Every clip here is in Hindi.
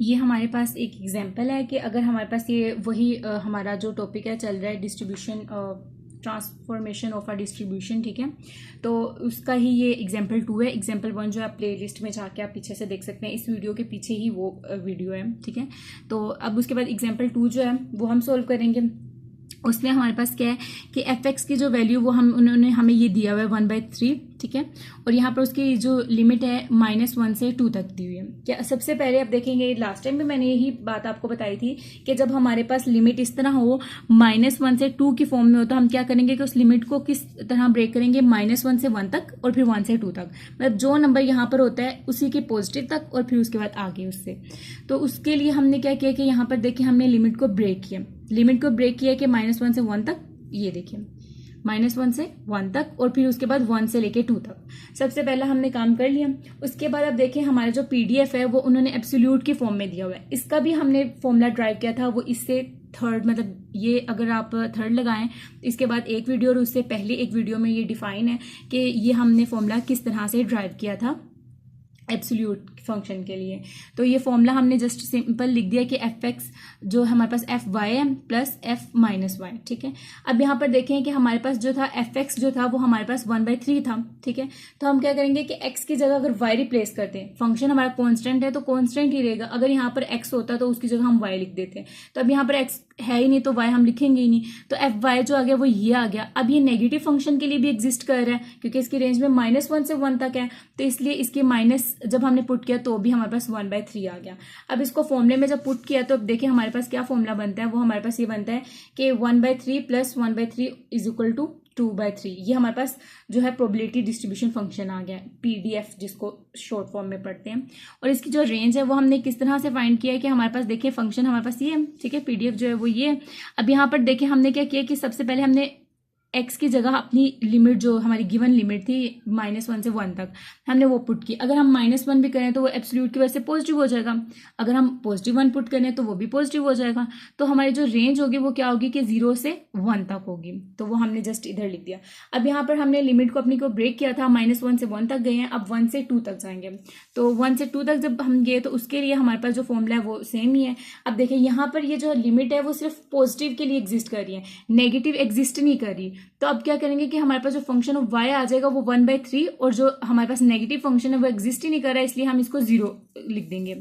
ये हमारे पास एक एग्जांपल है कि अगर हमारे पास ये वही हमारा जो टॉपिक है चल रहा है distribution transformation of a distribution, ठीक है, तो उसका ही ये एग्जांपल 2 है। एग्जांपल 1 जो है प्ले लिस्ट में जाके आप पीछे से देख सकते हैं, इस वीडियो के पीछे ही वो वीडियो है, ठीक है। तो अब उसके बाद एग्जांपल 2 जो है वो हम सोल्व करेंगे। उसमें हमारे पास क्या है कि एफ एक्स की जो वैल्यू वो उन्होंने हमें ये दिया हुआ है 1/3, ठीक है, और यहाँ पर उसकी जो लिमिट है -1 से 2 तक दी हुई है। क्या सबसे पहले आप देखेंगे, लास्ट टाइम भी मैंने यही बात आपको बताई थी कि जब हमारे पास लिमिट इस तरह हो -1 से 2 की फॉर्म में हो तो हम क्या करेंगे कि उस लिमिट को किस तरह ब्रेक करेंगे, -1 से 1 तक और फिर 1 से 2 तक, मतलब जो नंबर यहाँ पर होता है उसी के पॉजिटिव तक और फिर उसके बाद आगे उससे। तो उसके लिए हमने क्या किया कि यहाँ पर देखिए हमने लिमिट को ब्रेक किया, लिमिट को ब्रेक किया कि -1 से 1 तक, ये देखिए -1 से 1 तक और फिर उसके बाद 1 से लेके 2 तक। सबसे पहला हमने काम कर लिया। उसके बाद अब देखें हमारा जो पीडीएफ है वो उन्होंने एब्सोल्यूट की फॉर्म में दिया हुआ है। इसका भी हमने फॉर्मूला ड्राइव किया था, वो इससे थर्ड, मतलब ये अगर आप थर्ड लगाएं इसके बाद एक वीडियो और उससे पहले एक वीडियो में ये डिफाइन है कि ये हमने फॉर्मूला किस तरह से ड्राइव किया था एब्सोल्यूट फंक्शन के लिए। तो ये फॉर्मूला हमने जस्ट सिंपल लिख दिया कि एफ एक्स जो हमारे पास एफ वाई है प्लस एफ माइनस वाई, ठीक है। अब यहाँ पर देखें कि हमारे पास जो था एफ एक्स जो था वो हमारे पास 1/3 था, ठीक है। तो हम क्या करेंगे कि एक्स की जगह अगर वाई रिप्लेस करते हैं, फंक्शन हमारा कॉन्स्टेंट है तो कॉन्स्टेंट ही रहेगा। अगर यहाँ पर एक्स होता तो उसकी जगह हम वाई लिख देते, तो अब यहाँ पर एक्स है ही नहीं तो वाई हम लिखेंगे ही नहीं, तो एफ वाई जो आ गया वो ये आ गया। अब ये नेगेटिव फंक्शन के लिए भी एग्जिस्ट कर रहा है क्योंकि इसकी रेंज में -1 से 1 तक है, तो इसलिए इसके माइनस जब हमने पुट किया तो भी हमारे पास 1/3 आ गया। अब इसको फॉर्मूले में जब पुट किया तो अब देखिए हमारे पास क्या फॉर्मूला बनता है, वो हमारे पास ये बनता है कि 1/3 + 1/3 = 2/3। ये हमारे पास जो है प्रोबेबिलिटी डिस्ट्रीब्यूशन फंक्शन आ गया, पीडीएफ जिसको शॉर्ट फॉर्म में पढ़ते हैं। और इसकी जो रेंज है वो हमने किस तरह से फाइंड किया है कि हमारे पास देखिए फंक्शन हमारे पास ये है, ठीक है, पीडीएफ जो है वो ये। अब यहाँ पर देखिए हमने क्या किया कि सबसे पहले हमने एक्स की जगह अपनी लिमिट जो हमारी गिवन लिमिट थी -1 से 1 तक हमने वो पुट की। अगर हम -1 भी करें तो वो एब्सोल्यूट की वजह से पॉजिटिव हो जाएगा, अगर हम +1 पुट करें तो वो भी पॉजिटिव हो जाएगा। तो हमारी जो रेंज होगी वो क्या होगी कि 0 से 1 तक होगी, तो वो हमने जस्ट इधर लिख दिया। अब यहाँ पर हमने लिमिट को अपनी को ब्रेक किया था, -1 से 1 तक गए हैं, अब 1 से 2 तक जाएंगे। तो 1 से 2 तक जब हम गए तो उसके लिए हमारे पास जो फॉर्मूला है वो सेम ही है। अब देखिए यहाँ पर ये जो लिमिट है वो सिर्फ पॉजिटिव के लिए एग्जिस्ट कर रही है, नेगेटिव एग्जिस्ट नहीं कर रही। तो अब क्या करेंगे कि हमारे पास जो फंक्शन ऑफ y आ जाएगा वो 1/3 और जो हमारे पास नेगेटिव फंक्शन है वो एग्जिस्ट ही नहीं कर रहा है, इसलिए हम इसको 0 लिख देंगे।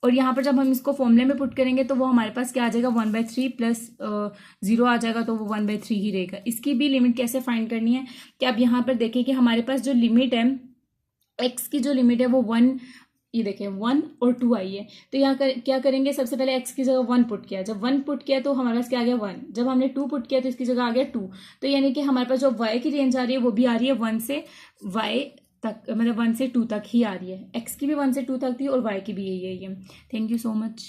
और यहाँ पर जब हम इसको फॉर्मूले में पुट करेंगे तो वो हमारे पास क्या आ जाएगा 1/3 + 0 आ जाएगा, तो वो 1/3 ही रहेगा। इसकी भी लिमिट कैसे फाइंड करनी है कि आप यहाँ पर देखें कि हमारे पास जो लिमिट है x की जो लिमिट है वो 1, ये देखें 1 और 2 आई है। तो यहाँ क्या करेंगे, सबसे पहले x की जगह 1 पुट किया, जब 1 पुट किया तो हमारे पास क्या आ गया 1, जब हमने 2 पुट किया तो इसकी जगह आ गया 2। तो यानी कि हमारे पास जो y की रेंज आ रही है वो भी आ रही है 1 से y तक, मतलब 1 से 2 तक ही आ रही है। x की भी 1 से 2 तक थी और y की भी यही है। Thank you so much.